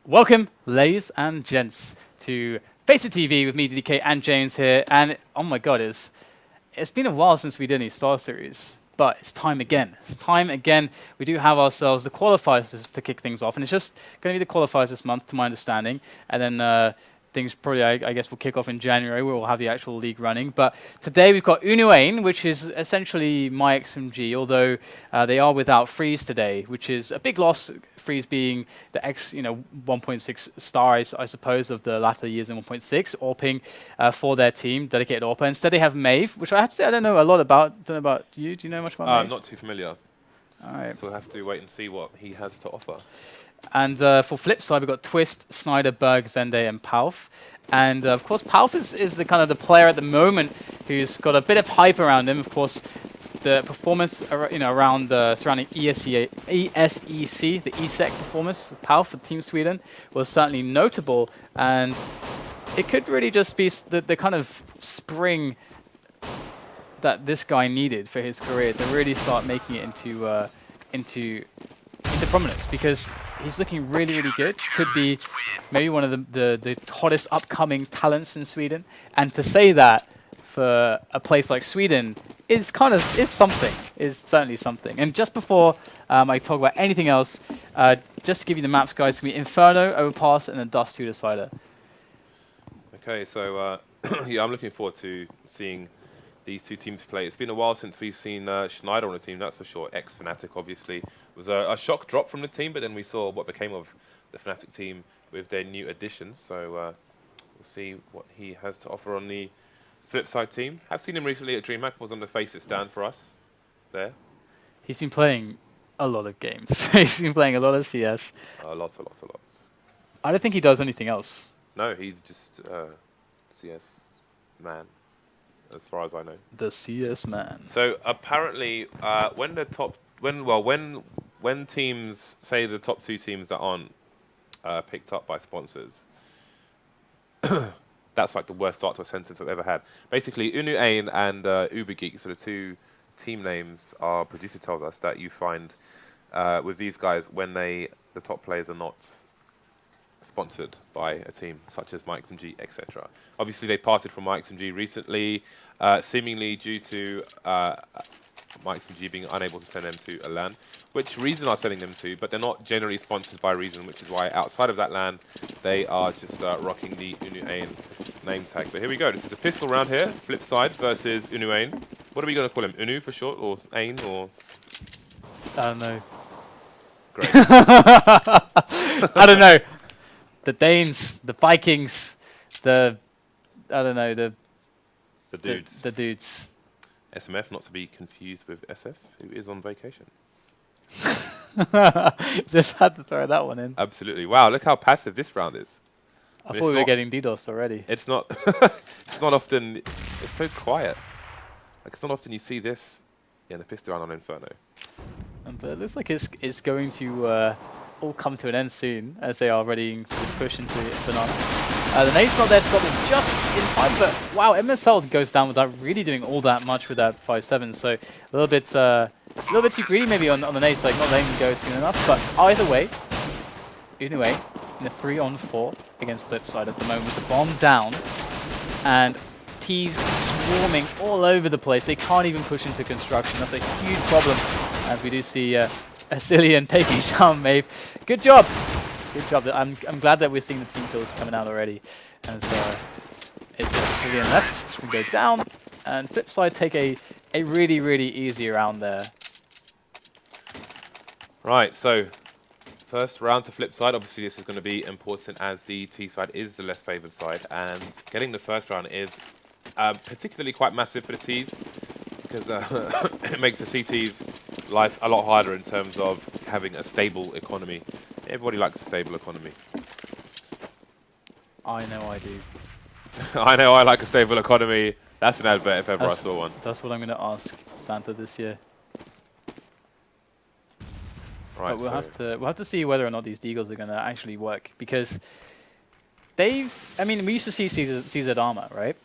Welcome, ladies and gents, to Face It TV with me, DK, and James here. And oh my God, it's been a while since we did any Star Series, but it's time again. It's time again. We do have ourselves the qualifiers to kick things off, and it's just going to be the qualifiers this month, to my understanding, and then things probably, I guess, will kick off in January, where we'll have the actual league running. But today we've got unu.AiN, which is essentially MyXMG, although they are without Freeze today, which is a big loss. Freeze being the 1.6 star, I suppose, of the latter years in 1.6, AWPing for their team, dedicated AWPer. Instead they have maeVe, which I have to say I don't know a lot about. Don't know about you. Do you know much about maeVe? Not too familiar. All right. So we'll have to wait and see what he has to offer. And for Flipside, we've got Twist, Schneider, Berg, Zende, and pauf. And of course, pauf is the kind of the player at the moment who's got a bit of hype around him. Of course, the performance around surrounding ESEC, the ESEC performance of pauf for Team Sweden was certainly notable. And it could really just be the kind of spring that this guy needed for his career to really start making it into prominence, because he's looking really, really good. Could be maybe one of the hottest upcoming talents in Sweden. And to say that for a place like Sweden is certainly something. And just before I talk about anything else, just to give you the maps, guys, it's going to be Inferno, Overpass, and then Dust 2 Decider. Okay, so yeah, I'm looking forward to seeing these two teams play. It's been a while since we've seen Schneider on the team, that's for sure. Ex-Fnatic, obviously. It was a shock drop from the team, but then we saw what became of the Fnatic team with their new additions. So we'll see what he has to offer on the Flipside team. I've seen him recently at DreamHack, was on the Face It stand for us there. He's been playing a lot of games. He's been playing a lot of CS. Lots. I don't think he does anything else. No, he's just CS man, as far as I know. The CS man. So apparently, when teams say the top two teams that aren't picked up by sponsors, that's like the worst start to a sentence I've ever had. Basically, unu.AiN and Ubergeek, so the two team names, our producer tells us that you find with these guys when the top players are not sponsored by a team such as MyXMG, etc. Obviously, they parted from MyXMG recently, seemingly due to MyXMG being unable to send them to a LAN, which Reason are sending them to, but they're not generally sponsored by Reason, which is why outside of that LAN, they are just rocking the unu.AiN name tag. But here we go. This is a pistol round here, Flipside versus unu.AiN. What are we going to call him? Unu for short, or AiN, or? I don't know. Great. I don't know. The Danes, the Vikings, the dudes. The dudes. SMF, not to be confused with SF, who is on vacation. Just had to throw that one in. Absolutely. Wow, look how passive this round is. I thought we were getting DDoS already. It's not. It's not often. It's so quiet. Like, it's not often you see this in a pistol round on Inferno. But it looks like it's going to all come to an end soon, as they are ready to push into Banana. The nade's not there to stop them just in time, but wow, MSL goes down without really doing all that much with that 5-7, so a little bit too greedy maybe on the nades, like not letting them go soon enough. But either way, unu.AiN in a 3-on-4 against Flipside at the moment with the bomb down, and T's swarming all over the place. They can't even push into construction. That's a huge problem, as we do see AcilioN taking down maeVe. Good job. Good job. I'm glad that we're seeing the team kills coming out already. And so it's just AcilioN left. We go down, and Flipside take a really, really easy round there. Right, so first round to Flipside. Obviously, this is going to be important as the T side is the less favoured side, and getting the first round is particularly quite massive for the Ts, because it makes the CT's life a lot harder in terms of having a stable economy. Everybody likes a stable economy. I know I do. I know I like a stable economy. That's an advert if ever I saw one. That's what I'm going to ask Santa this year. Right, but we'll have to see whether or not these deagles are going to actually work, because we used to see CZ armor, right?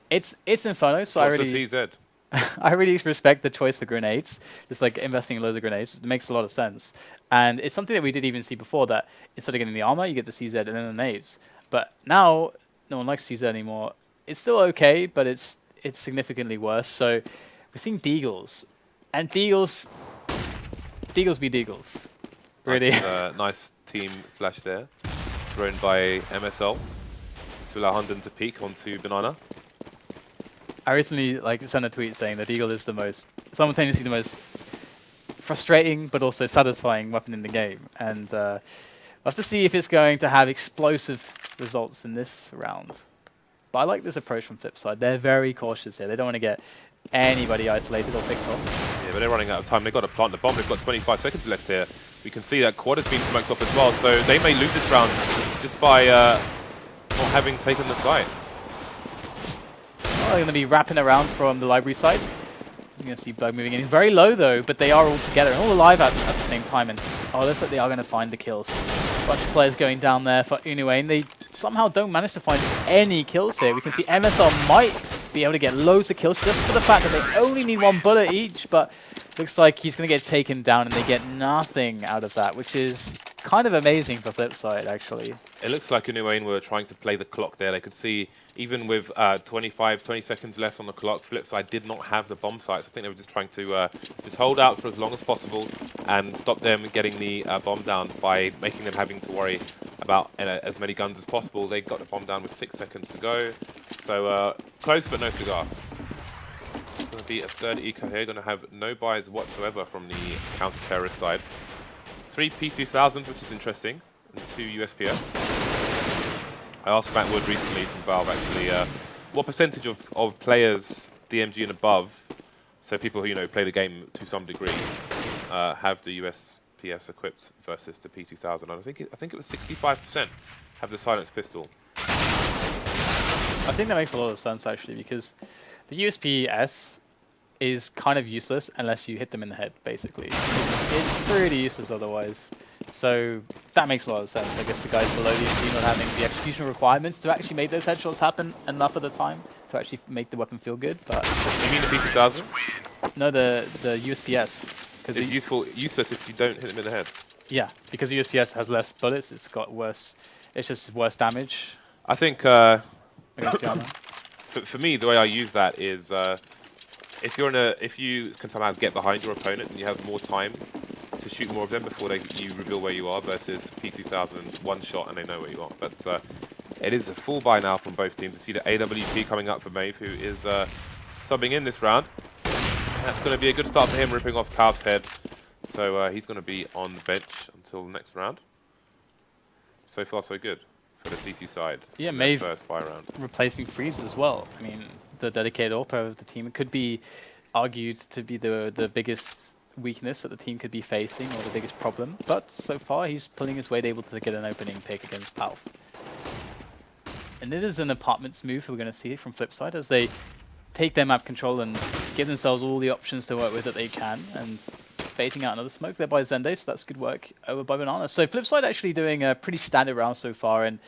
It's Inferno, so What's the CZ? I really respect the choice for grenades. Just like investing in loads of grenades, it makes a lot of sense. And it's something that we did even see before, that instead of getting the armor, you get the CZ and then the nades. But now, no one likes CZ anymore. It's still okay, but it's significantly worse. So we're seeing Deagles. And Deagles be Deagles. Really. Nice team flash there. Thrown by MSL to allow HUNDEN to peek onto Banana. I recently sent a tweet saying that Eagle is simultaneously the most frustrating but also satisfying weapon in the game. And we'll have to see if it's going to have explosive results in this round. But I like this approach from Flipside. They're very cautious here. They don't want to get anybody isolated or picked off. Yeah, but they're running out of time. They've got to plant the bomb. They've got 25 seconds left here. We can see that quad has been smoked off as well, so they may lose this round just by not having taken the site. Oh, they're going to be wrapping around from the library side. You're going to see Berg moving in. Very low though, but they are all together and all alive at the same time. And oh, looks like they are going to find the kills. A bunch of players going down there for unu.AiN. They somehow don't manage to find any kills here. We can see MSL might be able to get loads of kills just for the fact that they only need one bullet each, but looks like he's going to get taken down and they get nothing out of that, which is kind of amazing for Flipside, actually. It looks like unu.AiN were trying to play the clock there. They could see, even with 20 seconds left on the clock, Flipside did not have the bomb sites. I think they were just trying to just hold out for as long as possible and stop them getting the bomb down by making them having to worry about as many guns as possible. They got the bomb down with 6 seconds to go. So close but no cigar. It's going to be a third eco here. Going to have no buys whatsoever from the counter-terrorist side. 3 P2000s, which is interesting, and 2 USPS. I asked Matt Wood recently from Valve actually what percentage of players DMG and above, so people who play the game to some degree, have the USPS equipped versus the P2000. And I think it was 65% have the silenced pistol. I think that makes a lot of sense actually, because the USPS is kind of useless unless you hit them in the head, basically. It's pretty useless otherwise. So that makes a lot of sense. I guess the guys below the team not having the execution requirements to actually make those headshots happen enough of the time to actually make the weapon feel good. But you mean the P2000? No, the USPS. Because it's useless if you don't hit them in the head. Yeah, because the USPS has less bullets. It's got worse. It's just worse damage. I think Against the armor. For me, the way I use that is if you can somehow get behind your opponent and you have more time to shoot more of them before you reveal where you are, versus P2000 one shot and they know where you are. But it is a full buy now from both teams. You see the AWP coming up for maeVe, who is subbing in this round. And that's going to be a good start for him, ripping off pauf's head. So he's going to be on the bench until the next round. So far, so good for the CC side. Yeah, maeVe first buy round. Replacing Freeze as well. I mean, the dedicated AWP of the team. It could be argued to be the biggest weakness that the team could be facing, or the biggest problem. But so far, he's pulling his weight, able to get an opening pick against pauf. And it is an apartments move we're going to see from Flipside as they take their map control and give themselves all the options to work with that they can, and baiting out another smoke there by zende, so that's good work over by Banana. So Flipside actually doing a pretty standard round so far, and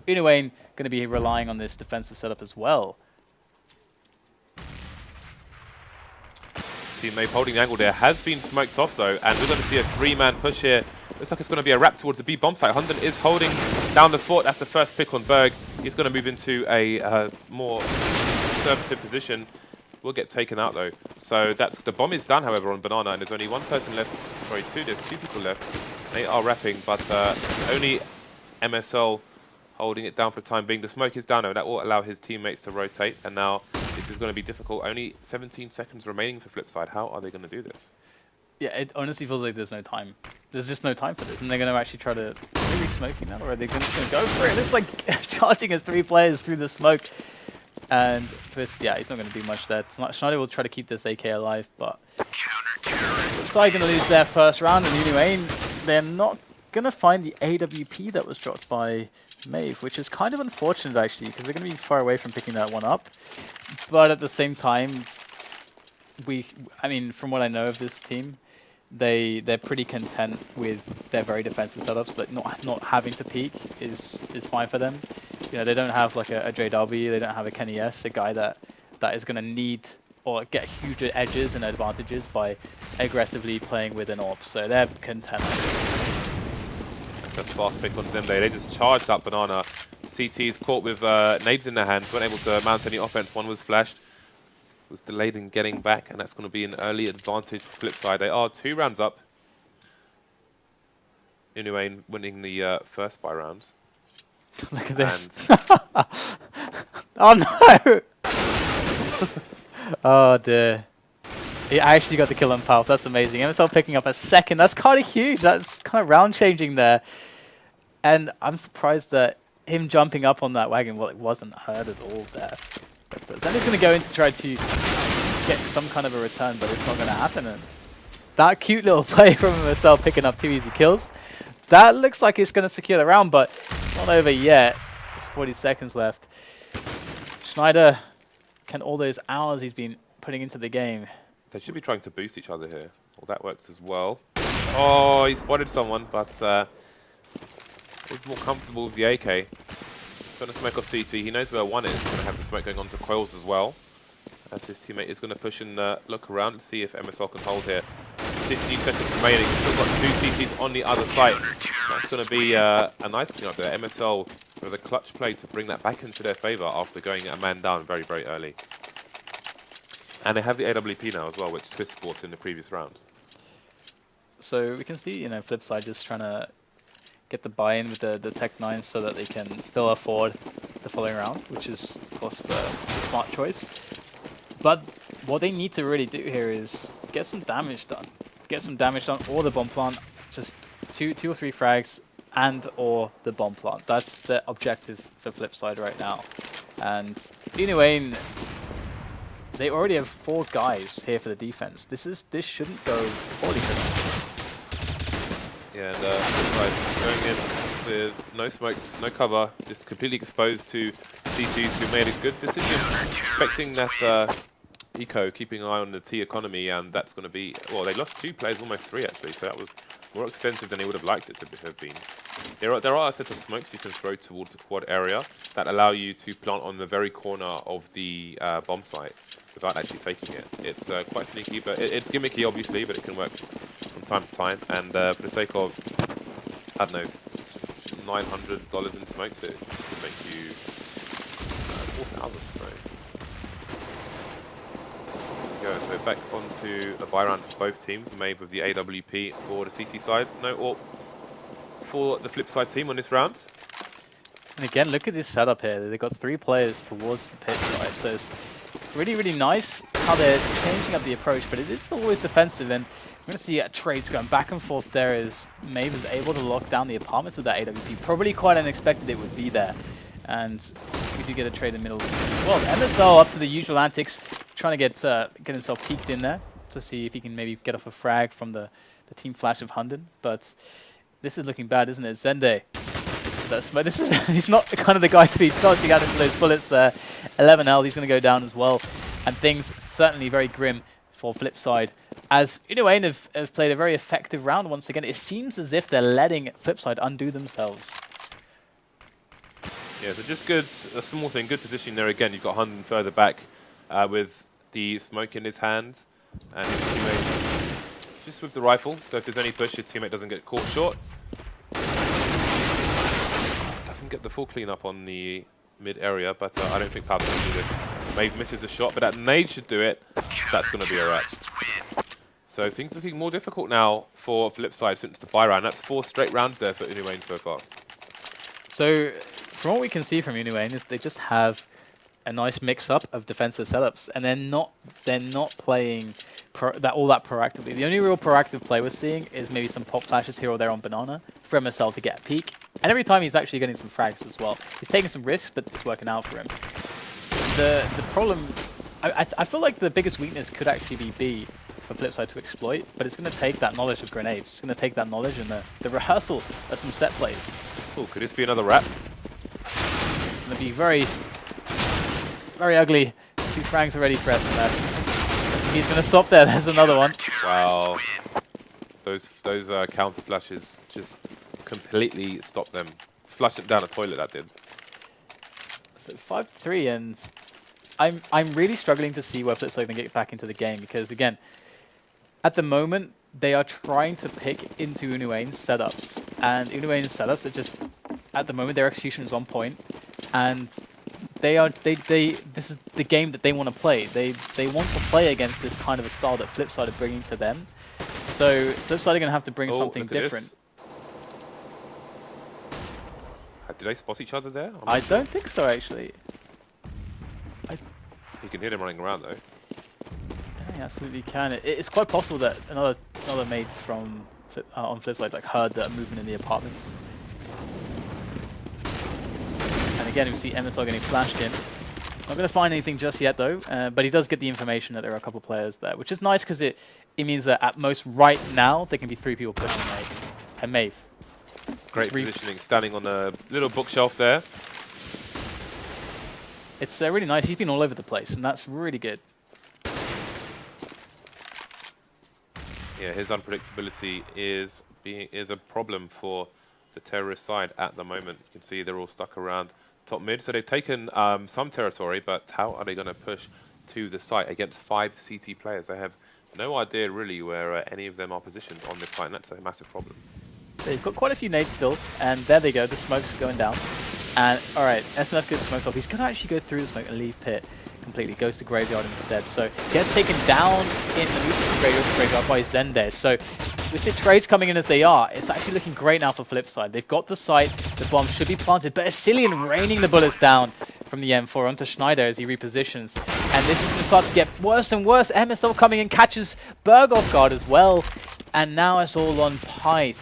unu.AiN going to be relying on this defensive setup as well. Teammate holding the angle there, has been smoked off though, and we're going to see a 3-man push here. Looks like it's going to be a wrap towards the B bomb site. HUNDEN is holding down the fort. That's the first pick on Berg. He's going to move into a more conservative position. Will get taken out though. So the bomb is down, however, on Banana, and there's only one person left. Sorry, there's two people left. They are wrapping, but only MSL holding it down for the time being. The smoke is down now. That will allow his teammates to rotate, and now this is going to be difficult. Only 17 seconds remaining for Flipside. How are they going to do this? Yeah, it honestly feels like there's no time. There's just no time for this, and they're going to actually try to... Are they smoking that, or are they just going to go for it? It's like charging as 3 players through the smoke. And Twist, yeah, he's not going to do much there. Schneider will try to keep this AK alive, but... Flipside going to lose their first round, and unu.AiN, they're not going to find the AWP that was dropped by maeVe, which is kind of unfortunate, actually, because they're going to be far away from picking that one up. But at the same time, I mean, from what I know of this team, they're pretty content with their very defensive setups, but not having to peek is fine for them. You know, they don't have like a JW, they don't have a Kenny S, a guy that is going to need or get huge edges and advantages by aggressively playing with an AWP. So they're content. That's a fast pick on Zende. They just charged up banana. CT's caught with nades in their hands, weren't able to mount any offense. One was flashed, was delayed in getting back, and that's going to be an early advantage for Flipside. They are 2 rounds up. unu.AiN winning the first buy round. Look at this. Oh no! Oh dear. He actually got the kill on pauf. That's amazing. MSL picking up a second. That's kind of huge. That's kind of round changing there. And I'm surprised that him jumping up on that wagon, well, it wasn't heard at all there. But Zende's going to go in to try to get some kind of a return, but it's not going to happen. And that cute little play from MSL picking up 2 easy kills. That looks like it's going to secure the round, but it's not over yet. There's 40 seconds left. Schneider, can all those hours he's been putting into the game. They should be trying to boost each other here. Well, that works as well. Oh, he spotted someone, but he's more comfortable with the AK. Going to smoke off CT. He knows where one is. He's going to have the smoke going on to coils as well. As his teammate is going to push and look around and see if MSL can hold here. 15 seconds remaining. Still got 2 CTs on the other side. That's going to be a nice thing up there. MSL with a clutch play to bring that back into their favour after going a man down very, very early. And they have the AWP now as well, which Twist bought in the previous round. So we can see, you know, Flipside just trying to get the buy-in with the Tech 9 so that they can still afford the following round, which is, of course, the smart choice. But what they need to really do here is get some damage done. Get some damage done, or the bomb plant, just two or three frags, and or the bomb plant. That's the objective for Flipside right now. And unu.AiN, they already have 4 guys here for the defense. This shouldn't go poorly for them. Yeah, and Flipside going in with no smokes, no cover, just completely exposed to CTs who made a good decision, expecting that eco, keeping an eye on the T economy, and that's going to be, well, they lost 2 players, almost 3 actually, so that was more expensive than they would have liked it to have been. There are a set of smokes you can throw towards the quad area that allow you to plant on the very corner of the bomb site without actually taking it. It's quite sneaky, but it's gimmicky obviously, but it can work from time to time, and for the sake of, I don't know, $900 in smokes, it could make you 4,000, so. So back onto a buy round for both teams. maeVe with the AWP for the CT side. No AWP for the Flipside team on this round. And again, look at this setup here. They've got 3 players towards the pit side. So it's really, really nice how they're changing up the approach, but it is still always defensive. And we're going to see trades going back and forth there as maeVe is able to lock down the apartments with that AWP. Probably quite unexpected it would be there. And we do get a trade in the middle as well. MSL up to the usual antics, trying to get himself peeked in there to see if he can maybe get off a frag from the team flash of HUNDEN. But this is looking bad, isn't it? Zende. He's not kind of the guy to be dodging out into those bullets there. 11L, he's going to go down as well. And things certainly very grim for Flipside. As unu.AiN have played a very effective round once again. It seems as if they're letting Flipside undo themselves. Yeah, so just good, a small thing, good positioning there again. You've got HUNDEN further back with the smoke in his hand, and his teammate just with the rifle. So if there's any push, his teammate doesn't get caught short. Doesn't get the full cleanup on the mid area, but I don't think pauf's going to do this. maeVe misses a shot, but that nade should do it. That's going to be a wrap. So things looking more difficult now for Flipside since the buy round. That's 4 straight rounds there for unu.AiN so far. So from what we can see from unu.AiN is they just have a nice mix-up of defensive setups, and they're not playing all that proactively. The only real proactive play we're seeing is maybe some pop flashes here or there on banana for MSL to get a peek, and every time he's actually getting some frags as well. He's taking some risks, but it's working out for him. The problem, I feel like the biggest weakness could actually be B for Flipside to exploit, but it's going to take that knowledge of grenades. It's going to take that knowledge and the rehearsal of some set plays. Oh, could this be another wrap? It's going to be very, very ugly. 2 frags already for SMF. He's going to stop there. There's another one. Wow. Those counter flashes just completely stopped them. Flushed it down a toilet, that did. So 5-3, and I'm really struggling to see where Flipside can get back into the game because again, at the moment they are trying to pick into unu.AiN's setups, and unu.AiN's setups are just at the moment their execution is on point, and this is the game that they want to play. They want to play against this kind of a style that Flipside are bringing to them. So Flipside are going to have to bring something different. Did they spot each other there? I don't think so, actually. You can hear them running around, though. Yeah, you absolutely can. It's quite possible that another mates from on Flipside like heard that movement in the apartments. And again, we see MSL getting flashed in. Not going to find anything just yet, though. But he does get the information that there are a couple players there, which is nice because it means that at most right now there can be 3 people pushing maeVe. Great positioning, standing on a little bookshelf there. It's really nice. He's been all over the place, and that's really good. Yeah, his unpredictability is a problem for the terrorist side at the moment. You can see they're all stuck around top mid. So they've taken some territory, but how are they going to push to the site against 5 CT players? They have no idea really where any of them are positioned on this site, and that's a massive problem. They've got quite a few nades still, and there they go. The smoke's going down. And alright, SNF gets smoked off. He's going to actually go through the smoke and leave pit completely. Goes to graveyard instead. So gets taken down in the graveyard by Zende. So with the trades coming in as they are, it's actually looking great now for Flipside. They've got the site, the bomb should be planted, but AcilioN raining the bullets down from the M4 onto Schneider as he repositions. And this is going to start to get worse and worse. MSL coming in, catches berg off guard as well. And now it's all on Pyth.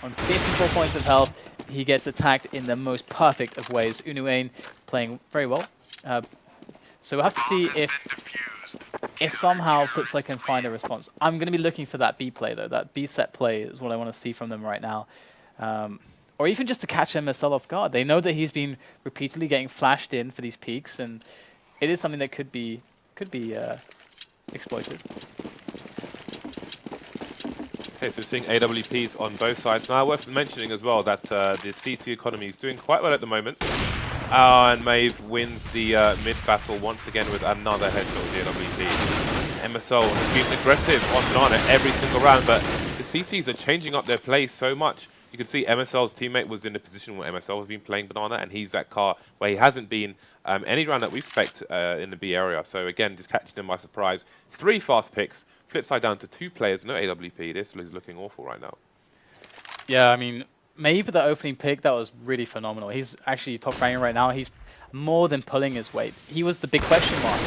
On 54 points of health, he gets attacked in the most perfect of ways. unu.AiN playing very well. So we'll have to see if somehow Flipside can find a response. I'm going to be looking for that B play, though. That B set play is what I want to see from them right now. Or even just to catch MSL off guard. They know that he's been repeatedly getting flashed in for these peaks, and it is something that could be exploited. Okay, so seeing AWPs on both sides. Now, worth mentioning as well that the CT economy is doing quite well at the moment. And maeVe wins the mid battle once again with another headshot with the AWP. MSL has been aggressive on Banana every single round, but the CTs are changing up their play so much. You can see MSL's teammate was in a position where MSL has been playing Banana, and he's that car where he hasn't been any round that we've spec'd in the B area. So again, just catching them by surprise. 3 fast picks. Flipside down to 2 players, no AWP. This is looking awful right now. Yeah, I mean, maeVe for the opening pick, that was really phenomenal. He's actually top ranking right now. He's more than pulling his weight. He was the big question mark.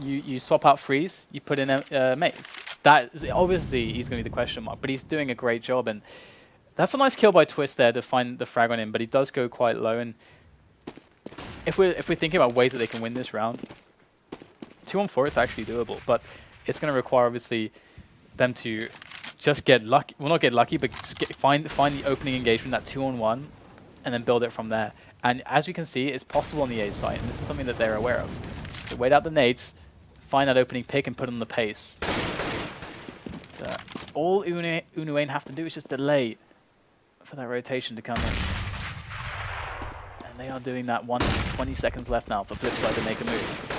You swap out Freeze, you put in maeVe. That is, obviously, he's going to be the question mark, but he's doing a great job. And that's a nice kill by Twist there to find the frag on him, but he does go quite low. And if we're thinking about ways that they can win this round, 2-on-4 is actually doable, but it's going to require, obviously, them to just get lucky. Well, not get lucky, but find the opening engagement, that 2-on-1, and then build it from there. And as we can see, it's possible on the A side, and this is something that they're aware of. They wait out the nades, find that opening pick, and put on the pace. All unu.AiN have to do is just delay for that rotation to come in. And they are doing that 20 seconds left now for Flipside to make a move.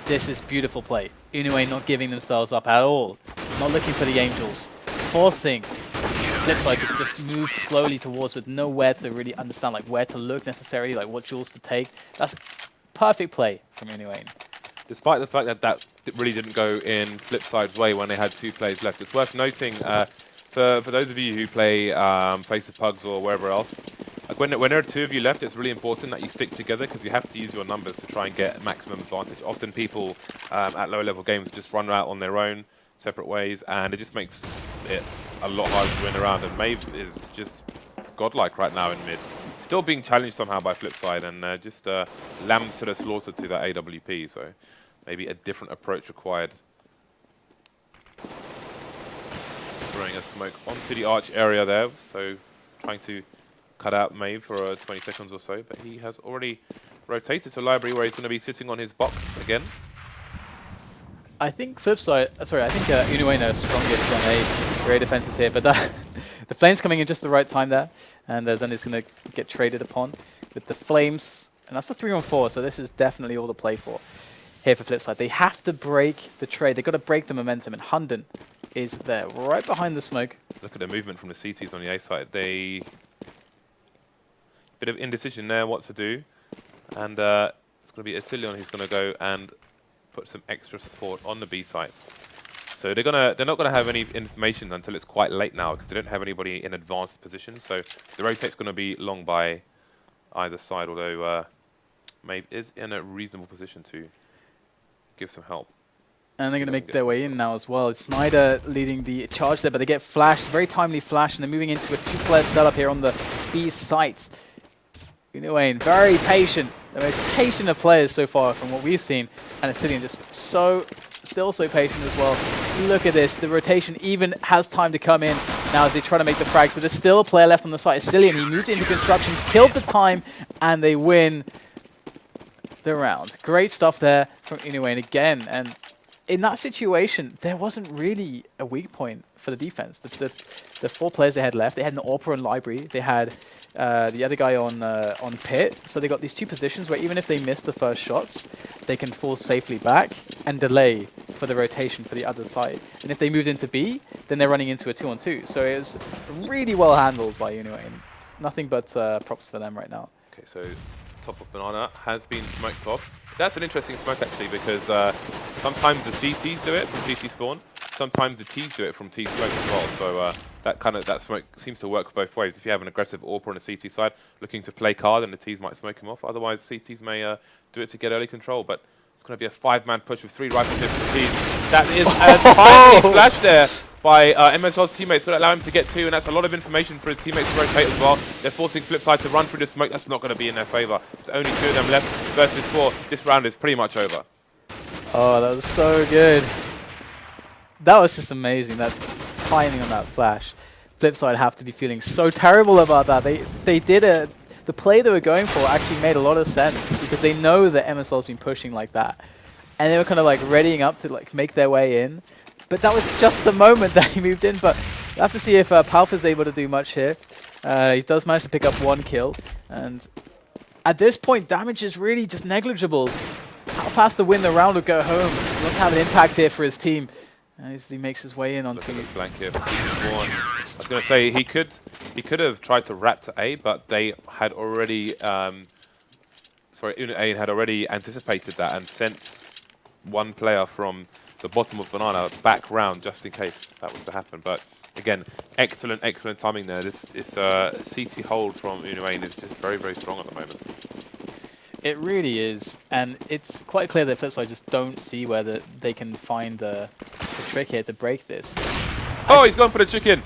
This is beautiful play. unu.AiN not giving themselves up at all. Not looking for the angels. Forcing Flipside to just move slowly towards with nowhere to really understand like where to look necessarily, like what jewels to take. That's perfect play from unu.AiN. Despite the fact that that really didn't go in Flipside's way when they had 2 plays left, it's worth noting for those of you who play Face of Pugs or wherever else, like when there are 2 of you left, it's really important that you stick together because you have to use your numbers to try and get maximum advantage. Often people at lower level games just run out on their own, separate ways, and it just makes it a lot harder to win around. And maeVe is just godlike right now in mid. Still being challenged somehow by Flipside, and just lambs to the slaughter to that AWP, so maybe a different approach required. Throwing a smoke onto the arch area there, so trying to cut out maeVe for 20 seconds or so, but he has already rotated to library where he's going to be sitting on his box again. I think Flipside, sorry, I think unu.AiN are strongest on A. Great defenses here, but the Flames coming in just the right time there, and Zende's going to get traded upon with the Flames And that's the 3-on-4, so this is definitely all to play for here for Flipside. They have to break the trade. They've got to break the momentum, and HUNDEN is there, right behind the smoke. Look at the movement from the CTs on the A side. Bit of indecision there, what to do. And it's going to be AcilioN who's going to go and put some extra support on the B side. So they're not going to have any information until it's quite late now, because they don't have anybody in advanced position. So the rotate's going to be long by either side, although maeVe is in a reasonable position to give some help. And they're going to make their way in now as well. It's schneider leading the charge there, but they get flashed, very timely flash, and they're moving into a 2-player setup here on the B site. unu.AiN, very patient. The most patient of players so far from what we've seen. And AcilioN just still so patient as well. Look at this. The rotation even has time to come in now as they try to make the frags, but there's still a player left on the site. AcilioN, he moved into construction, killed the time, and they win the round. Great stuff there from unu.AiN again. And in that situation, there wasn't really a weak point for the defense. The 4 players they had left, they had an AWPer on library, they had the other guy on pit, so they got these 2 positions where even if they miss the first shots, they can fall safely back and delay for the rotation for the other side. And if they moved into B, then they're running into a 2-on-2. So it was really well handled by unu.AiN. Nothing but props for them right now. Okay, so top of banana has been smoked off. That's an interesting smoke actually, because sometimes the CTs do it from CT spawn, sometimes the Ts do it from T smoke as well. So that smoke seems to work both ways. If you have an aggressive AWPer on the CT side looking to play card, then the Ts might smoke him off. Otherwise, CTs may do it to get early control. But it's going to be a 5-man push with 3 rifle tips for the Ts. That is a timely flash there by MSL's teammates. Going to allow him to get 2, and that's a lot of information for his teammates to rotate as well. They're forcing Flipside to run through the smoke. That's not going to be in their favor. It's only 2 of them left versus 4. This round is pretty much over. Oh, that was so good. That was just amazing, that timing on that flash. Flipside have to be feeling so terrible about that. They did it. The play they were going for actually made a lot of sense, because they know that MSL's been pushing like that. And they were kind of like readying up to like make their way in. But that was just the moment that he moved in. But we'll have to see if pauf is able to do much here. He does manage to pick up 1 kill. And at this point, damage is really just negligible. pauf has to win the round or go home. He wants to have an impact here for his team. As he makes his way in onto the flank here. I was going to say he could have tried to wrap to A, but they had already unu.AiN had already anticipated that and sent 1 player from the bottom of banana back round just in case that was to happen. But again, excellent timing there. This CT hold from unu.AiN is just very, very strong at the moment. It really is, and it's quite clear that Flipside just don't see where they can find the trick here to break this. Oh, he's gone for the chicken!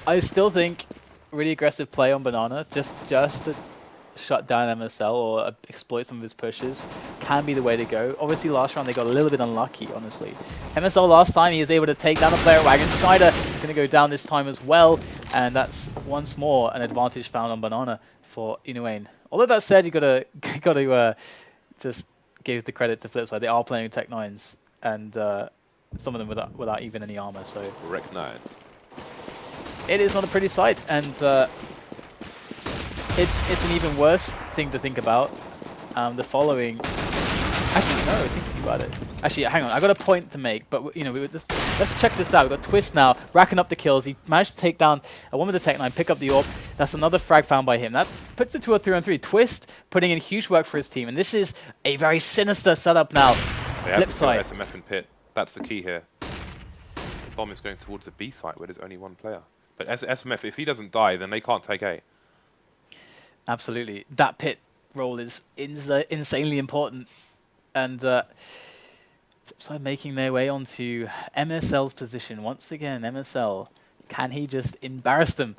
I still think really aggressive play on banana, just to shut down MSL or exploit some of his pushes, can be the way to go. Obviously, last round they got a little bit unlucky, honestly. MSL last time, he was able to take down a player at Wagon. Schneider going to go down this time as well, and that's once more an advantage found on banana for unu.AiN. Although that said, you gotta just give the credit to Flipside. They are playing Tech 9s, and some of them without even any armor. So Rec 9. It is not a pretty sight, and it's an even worse thing to think about. The following. Actually, no. Thinking about it. Actually, hang on. I got a point to make, but let's check this out. We've got Twist now racking up the kills. He managed to take down one with the Tech 9, pick up the AWP. That's another frag found by him. That puts it to a 3-on-3. Twist putting in huge work for his team, and this is a very sinister setup now. Flipside. SMF and pit. That's the key here. The bomb is going towards the B site where there's only 1 player. But SMF, if he doesn't die, then they can't take A. Absolutely. That pit role is insanely important. And Flipside making their way onto MSL's position. Once again, MSL, can he just embarrass them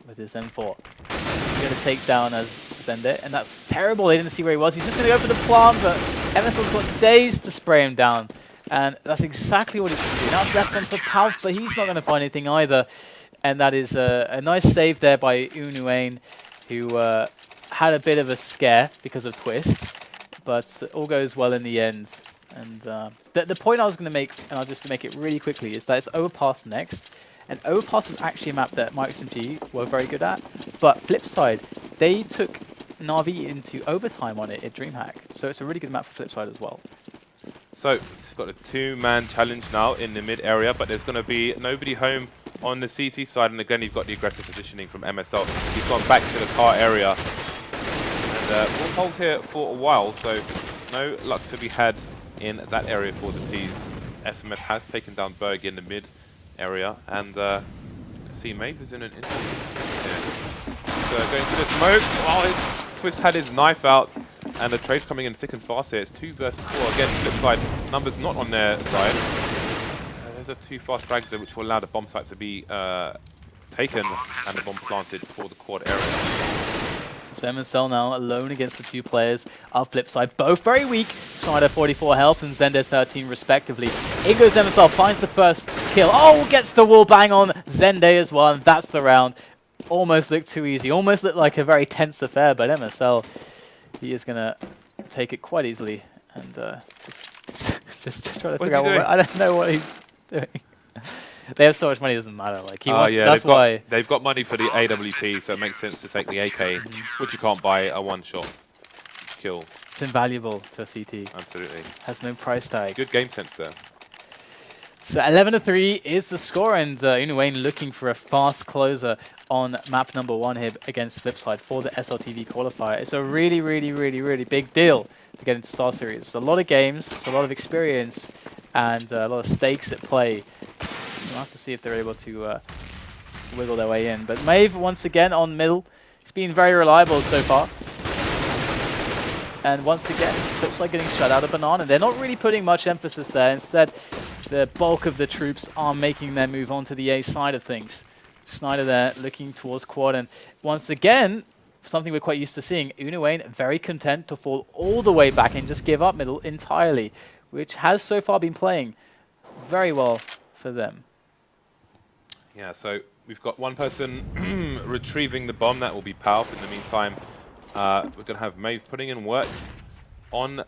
with his M4? He's going to take down as Zende, and that's terrible. They didn't see where he was. He's just going to go for the plant, but MSL's got days to spray him down. And that's exactly what he's going to do. Now it's left on for pauf, but he's not going to find anything either. And that is a nice save there by unu.AiN, who had a bit of a scare because of Twist. But all goes well in the end. And the point I was going to make, and I'll just make it really quickly, is that it's Overpass next. And Overpass is actually a map that MikeSMG were very good at. But Flipside, they took Na'Vi into overtime on it at DreamHack. So it's a really good map for Flipside as well. So it's got a 2-man challenge now in the mid area, but there's going to be nobody home on the CT side. And again, you've got the aggressive positioning from MSL. He's gone back to the car area. And we'll hold here for a while, so no luck to be had in that area for the T's. SMF has taken down Berg in the mid area, and let's see, maeVe is in an interesting position here. Going to the smoke. Oh, Twist had his knife out, and the trade's coming in thick and fast here. It's 2 versus 4. Again, flip side, numbers not on their side. There's a 2 fast frags there, which will allow the bomb site to be taken and the bomb planted for the quad area. So MSL now alone against the 2 players of Flipside, both very weak. Schneider 44 health and zende 13 respectively. In goes MSL, finds the first kill. Oh, gets the wall bang on zende as well, and that's the round. Almost looked too easy, almost looked like a very tense affair, but MSL, he is going to take it quite easily. And just try to figure out what, I don't know what he's doing. They have so much money, it doesn't matter. Like he wants, yeah, that's why they've got money for the AWP, so it makes sense to take the AK, which you can't buy a one-shot kill. it's invaluable to a CT. Absolutely. Has no price tag. Good game sense there. So 11-3 is the score, and unu.AiN looking for a fast closer on map number 1 here against Flipside for the SLTV qualifier. It's a really, really, really, really big deal to get into Star Series. It's a lot of games, a lot of experience, and a lot of stakes at play. We'll have to see if they're able to wiggle their way in. But maeVe, once again, on middle. He's been very reliable so far. And once again, looks like getting shut out of Banana. They're not really putting much emphasis there. Instead, the bulk of the troops are making their move onto the A side of things. Schneider there looking towards quad. And once again, something we're quite used to seeing, unu.AiN very content to fall all the way back and just give up middle entirely, which has so far been playing very well for them. Yeah, so we've got one person retrieving the bomb. That will be pauf. In the meantime, we're going to have maeVe putting in work on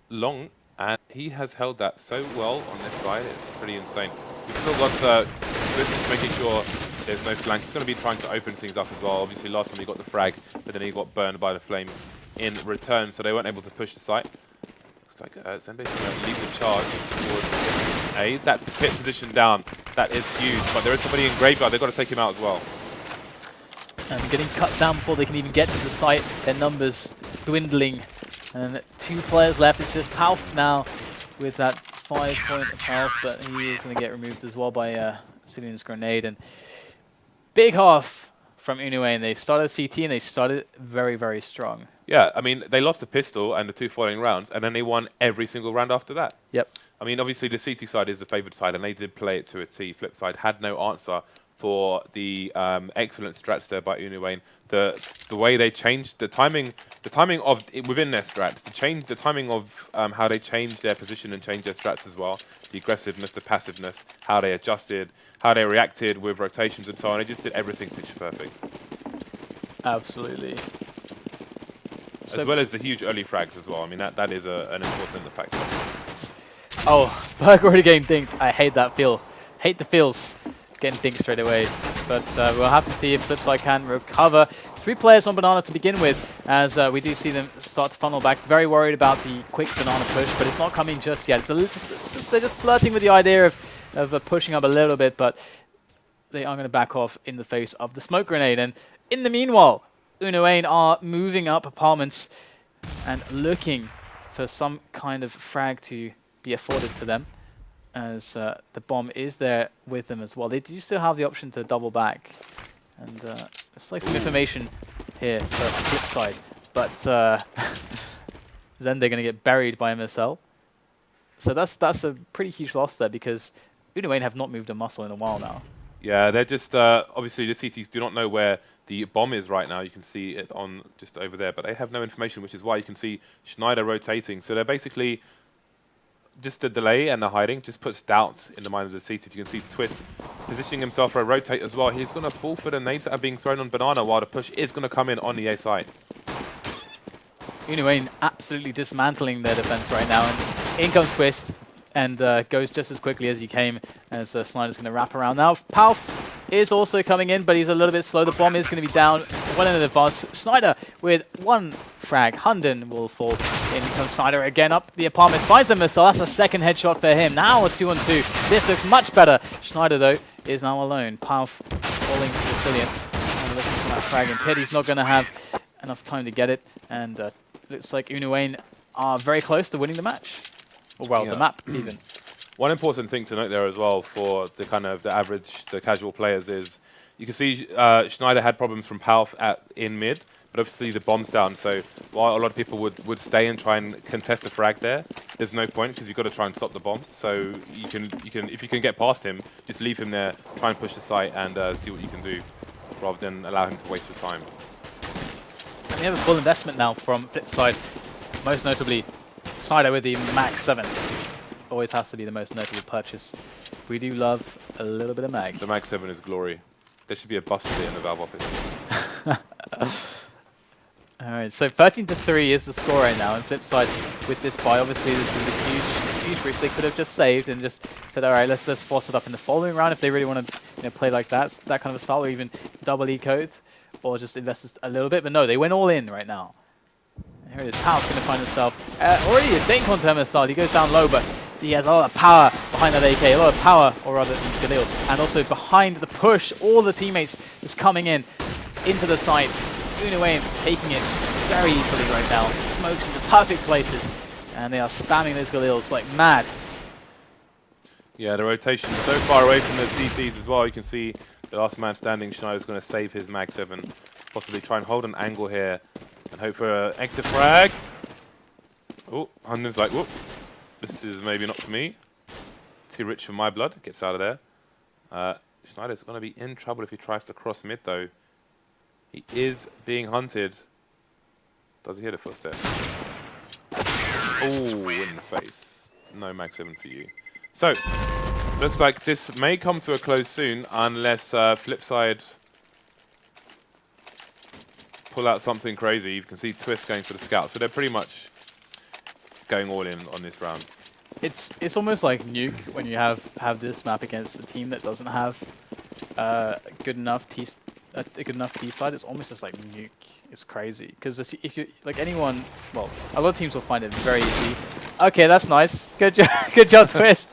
long, and he has held that so well on this side. It's pretty insane. We've still got Twist making sure there's no flank. He's going to be trying to open things up as well. Obviously, last time he got the frag, but then he got burned by the flames in return, so they weren't able to push the site. Looks like zende's going to lead the charge towards A. That's the pit position down. That is huge, but there is somebody in graveyard. They've got to take him out as well. And getting cut down before they can even get to the site. Their numbers dwindling. And 2 players left. It's just pauf now with that 5-point of health, but he is going to get removed as well by AcilioN's grenade. And big half from unu.AiN. They started CT and they started very, very strong. Yeah, I mean, they lost the pistol and the 2 following rounds, and then they won every single round after that. Yep. I mean, obviously, the CT side is the favoured side, and they did play it to a T. Flipside had no answer for the excellent strats there by unu.AiN. The way they changed the timing of within their strats, the timing of how they changed their position and changed their strats as well, the aggressiveness, the passiveness, how they adjusted, how they reacted with rotations and so on. They just did everything pitch perfect. Absolutely. As well as the huge early frags as well. I mean, that is an important factor. Oh, berg already getting dinked. I hate that feel. Hate the feels. Getting dinked straight away. But we'll have to see if Flipside can recover. 3 players on Banana to begin with, as we do see them start to funnel back. Very worried about the quick Banana push, but it's not coming just yet. It's a little, they're just flirting with the idea of pushing up a little bit, but they are going to back off in the face of the smoke grenade. And in the meanwhile, unu.AiN are moving up apartments and looking for some kind of frag to be afforded to them, as the bomb is there with them as well. They do still have the option to double back, and it's like some information here for Flipside, but then they're going to get buried by MSL. So that's a pretty huge loss there, because unu.AiN have not moved a muscle in a while now. Yeah, they're just obviously the CTs do not know where the bomb is right now. You can see it on just over there, but they have no information, which is why you can see Schneider rotating. So they're basically just the delay and the hiding just puts doubt in the mind of the CTs. You can see Twist positioning himself for a rotate as well. He's going to fall for the nades that are being thrown on Banana, while the push is going to come in on the A side. unu.AiN absolutely dismantling their defense right now, and in comes Twist, and goes just as quickly as he came, as Snyder's going to wrap around. Now pauf is also coming in, but he's a little bit slow. The bomb is going to be down well in advance. Schneider with 1 frag. HUNDEN will fall. In comes Schneider again up the apartments. Finds a missile. That's a second headshot for him. Now a 2-on-2. This looks much better. Schneider, though, is now alone. pauf falling to AcilioN. And looking for that frag in pit. He's not going to have enough time to get it. And looks like unu.AiN are very close to winning the match. Or, well, the map, even. One important thing to note there as well for the kind of the average, the casual players is you can see Schneider had problems from pauf in mid, but obviously the bomb's down. So while a lot of people would stay and try and contest the frag there, there's no point because you've got to try and stop the bomb. So you can if you can get past him, just leave him there, try and push the site and see what you can do, rather than allow him to waste your time. And we have a full investment now from Flipside, most notably Schneider with the Mag 7. Always has to be the most notable purchase. We do love a little bit of mag. The Mag 7 is glory. There should be a bust of it in the Valve office. Alright, so 13-3 is the score right now, and Flipside with this buy, obviously this is a huge risk they could have just saved and just said, alright, let's force it up in the following round if they really want to play like that kind of a style, or even double E code, or just invest a little bit, but no, they went all in right now. And here it is, pauf's going to find himself already a dink onto MSL. He goes down low, but he has a lot of power behind that AK, a lot of power, or rather Galil, and also behind the push, all the teammates just coming in into the site. unu.AiN taking it very easily right now. Smokes in the perfect places, and they are spamming those Galils like mad. Yeah, the rotation is so far away from the CTs as well. You can see the last man standing, Schneider's going to save his Mag 7, possibly try and hold an angle here and hope for an exit frag. Oh, HUNDEN's like, whoop. This is maybe not for me. Too rich for my blood. Gets out of there. Schneider's going to be in trouble if he tries to cross mid, though. He is being hunted. Does he hear the footsteps? Oh, in the face. No Mag 7 for you. So, looks like this may come to a close soon unless Flipside pull out something crazy. You can see Twist going for the scout. So they're pretty much going all in on this round. It's almost like Nuke when you have this map against a team that doesn't have a good enough T side. It's almost just like Nuke. It's crazy because if you like anyone, well, a lot of teams will find it very easy. Okay, that's nice. Good job, good job, Twist.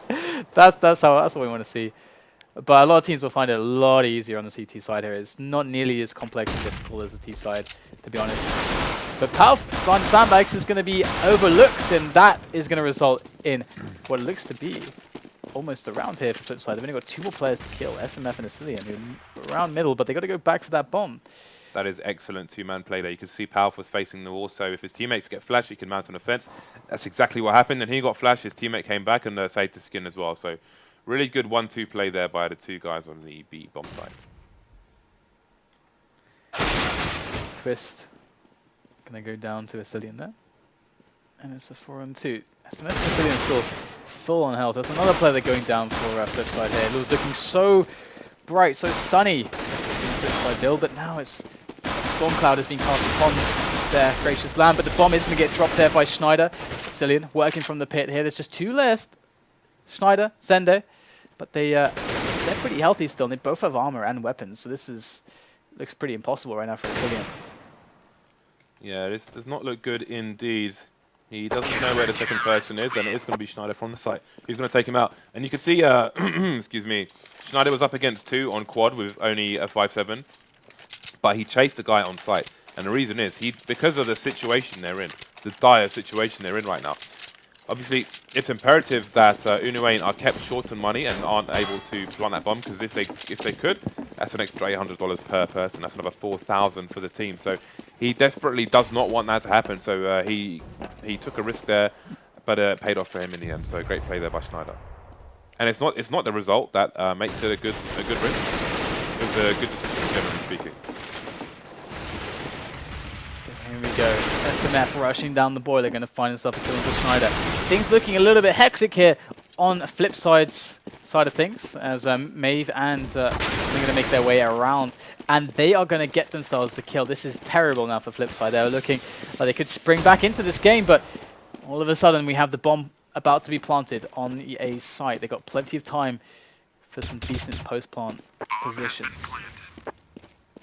That's what we want to see. But a lot of teams will find it a lot easier on the CT side here. It's not nearly as complex and difficult as the T side, to be honest. But pauf behind sandbags is going to be overlooked, and that is going to result in what looks to be almost a round here for Flipside. They've only got 2 more players to kill, SMF and AcilioN, who are around middle, but they got to go back for that bomb. That is excellent 2-man play there. You can see pauf was facing the wall, so if his teammates get flashed, he can mount on the fence. That's exactly what happened, and he got flashed. His teammate came back and saved the skin as well. So really good 1-2 play there by the 2 guys on the B bomb site. Twist gonna go down to AcilioN there. And it's a 4-on-2. SMF and AcilioN still full on health. That's another player that's going down for Flipside here. It was looking so bright, so sunny in Flipside build, but now it's Storm Cloud has been cast upon their gracious land, but the bomb is going to get dropped there by Schneider. AcilioN working from the pit here. There's just 2 left. Schneider, Zende, but they're pretty healthy still, and they both have armor and weapons, so this looks pretty impossible right now for AcilioN. Yeah, this does not look good indeed. He doesn't know where the second person is, and it is going to be Schneider from the site who's going to take him out. And you can see, excuse me, Schneider was up against 2 on quad with only a 5-7, but he chased the guy on site. And the reason is, because of the situation they're in, the dire situation they're in right now. Obviously, it's imperative that unu.AiN are kept short on money and aren't able to plant that bomb, because if they could, that's an extra $800 per person. That's another $4,000 for the team. So he desperately does not want that to happen. So he took a risk there, but it paid off for him in the end. So great play there by Schneider. And it's not the result that makes it a good risk. It was a good decision, generally speaking. Here we go. SMF rushing down the boiler, going to find himself a kill into Schneider. Things looking a little bit hectic here on Flipside's side of things, as maeVe and they're going to make their way around, and they are going to get themselves the kill. This is terrible now for Flipside. They were looking like they could spring back into this game, but all of a sudden we have the bomb about to be planted on the A site. They got plenty of time for some decent post-plant positions.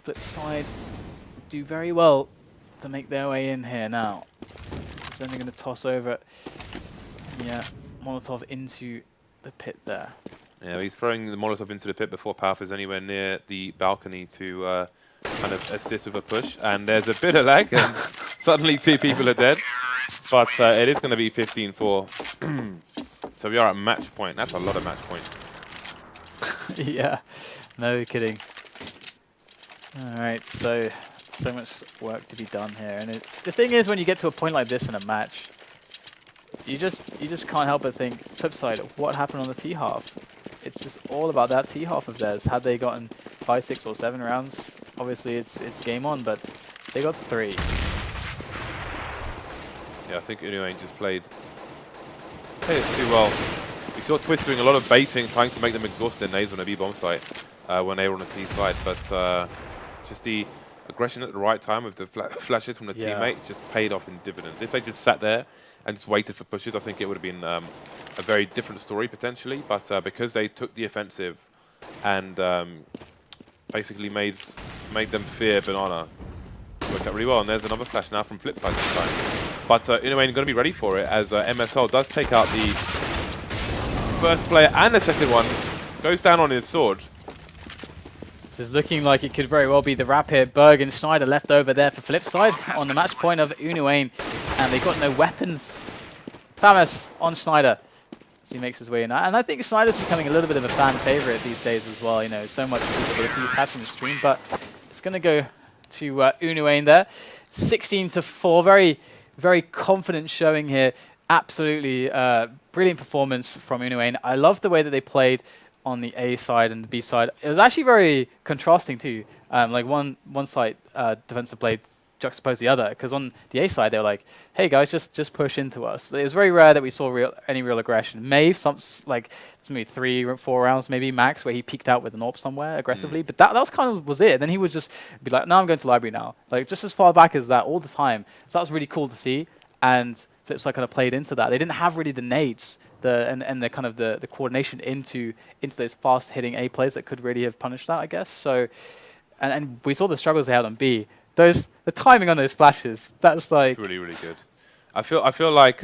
Flipside do very well to make their way in here now. So then they're going to toss over, yeah, Molotov into the pit there. Yeah, he's throwing the Molotov into the pit before pauf is anywhere near the balcony to kind of assist with a push. And there's a bit of lag, and suddenly 2 people are dead. But it is going to be 15-4. So we are at match point. That's a lot of match points. Yeah, no kidding. All right, so much work to be done here. And the thing is, when you get to a point like this in a match, you just can't help but think, flip side, what happened on the T half? It's just all about that T half of theirs. Had they gotten 5, 6, or 7 rounds, obviously it's game on, but they got 3. Yeah, I think unu.AiN just played it too well. We saw Twist doing a lot of baiting, trying to make them exhaust their nades on a B bomb site when they were on the T side, but just the aggression at the right time with the flashes from the teammate just paid off in dividends. If they just sat there and just waited for pushes, I think it would have been a very different story potentially, but because they took the offensive and basically made them fear Banana, worked out really well. And there's another flash now from Flipside this time. But unu.AiN going to be ready for it as MSL does take out the first player and the second one. Goes down on his sword. This is looking like it could very well be the wrap here. Berg and Schneider left over there for Flipside on the match point of unu.AiN. And they've got no weapons. Famous on Schneider as he makes his way in. And I think Schneider's becoming a little bit of a fan favorite these days as well. You know, so much visibility he's had from the stream. But it's going to go to unu.AiN there. 16-4. Very, very confident showing here. Absolutely brilliant performance from unu.AiN. I love the way that they played on the A side and the B side. It was actually very contrasting too. Like one side defensive play juxtaposed the other, because on the A side they were like, "Hey guys, just push into us." It was very rare that we saw any real aggression. maeVe, like it's maybe 3 or 4 rounds maybe max where he peeked out with an AWP somewhere aggressively, but that was kind of was it. Then he would just be like, "No, I'm going to library now." Like just as far back as that all the time. So that was really cool to see, and Flipside kind of played into that. They didn't have really the nades. And the kind of the coordination into those fast hitting A plays that could really have punished that, I guess. So, and we saw the struggles they had on B. The timing on those flashes, that's like it's really good. I feel like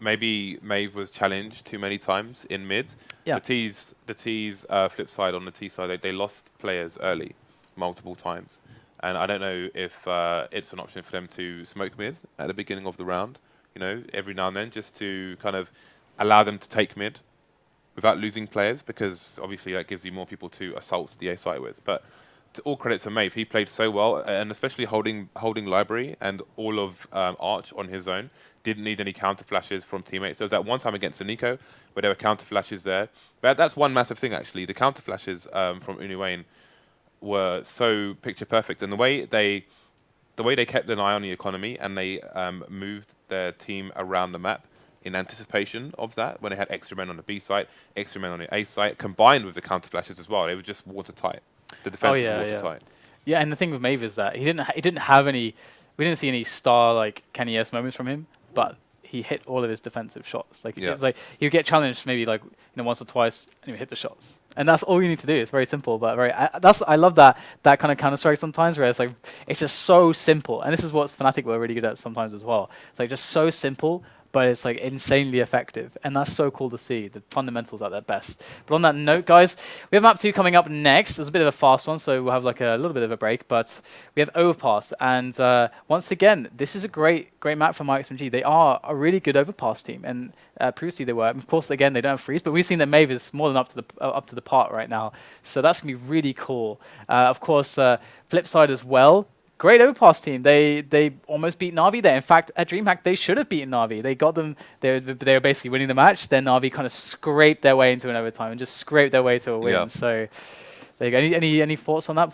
maybe maeVe was challenged too many times in mid. Yeah. The T's flip side on the T side, they lost players early multiple times, and I don't know if it's an option for them to smoke mid at the beginning of the round. You know, every now and then, just to kind of allow them to take mid without losing players, because obviously that gives you more people to assault the A site with. But to all credit to maeVe, he played so well, and especially holding library and all of Arch on his own. Didn't need any counter flashes from teammates. There was that one time against the Nico where there were counter flashes there. But that's one massive thing actually. The counter flashes from unu.AiN were so picture perfect, and the way they kept an eye on the economy and they moved their team around the map in anticipation of that, when they had extra men on the B site, extra men on the A site, combined with the counter flashes as well. They were just watertight. The defense was watertight. Yeah, and the thing with maeVe is that he didn't have any. We didn't see any star like Kenny S moments from him, but he hit all of his defensive shots. Like it's like you get challenged maybe like once or twice and you hit the shots, and that's all you need to do. It's very simple, but very. I love that kind of counter strike sometimes, where it's like it's just so simple, and this is what Fnatic were really good at sometimes as well. It's like just so simple, but it's like insanely effective, and that's so cool to see. The fundamentals at their best. But on that note, guys, we have map 2 coming up next. There's a bit of a fast one, so we'll have like a little bit of a break, but we have Overpass, and once again, this is a great map for MyXMG. They are a really good Overpass team, and previously they were. Of course, again, they don't have freeze, but we've seen that maeVe is more than up to the part right now, so that's gonna be really cool. Of course, Flipside as well. Great Overpass team. They almost beat Na'Vi there. In fact, at DreamHack, they should have beaten Na'Vi. They got them. They were basically winning the match. Then Na'Vi kind of scraped their way into an overtime and just scraped their way to a win. So there you go. Any thoughts on that?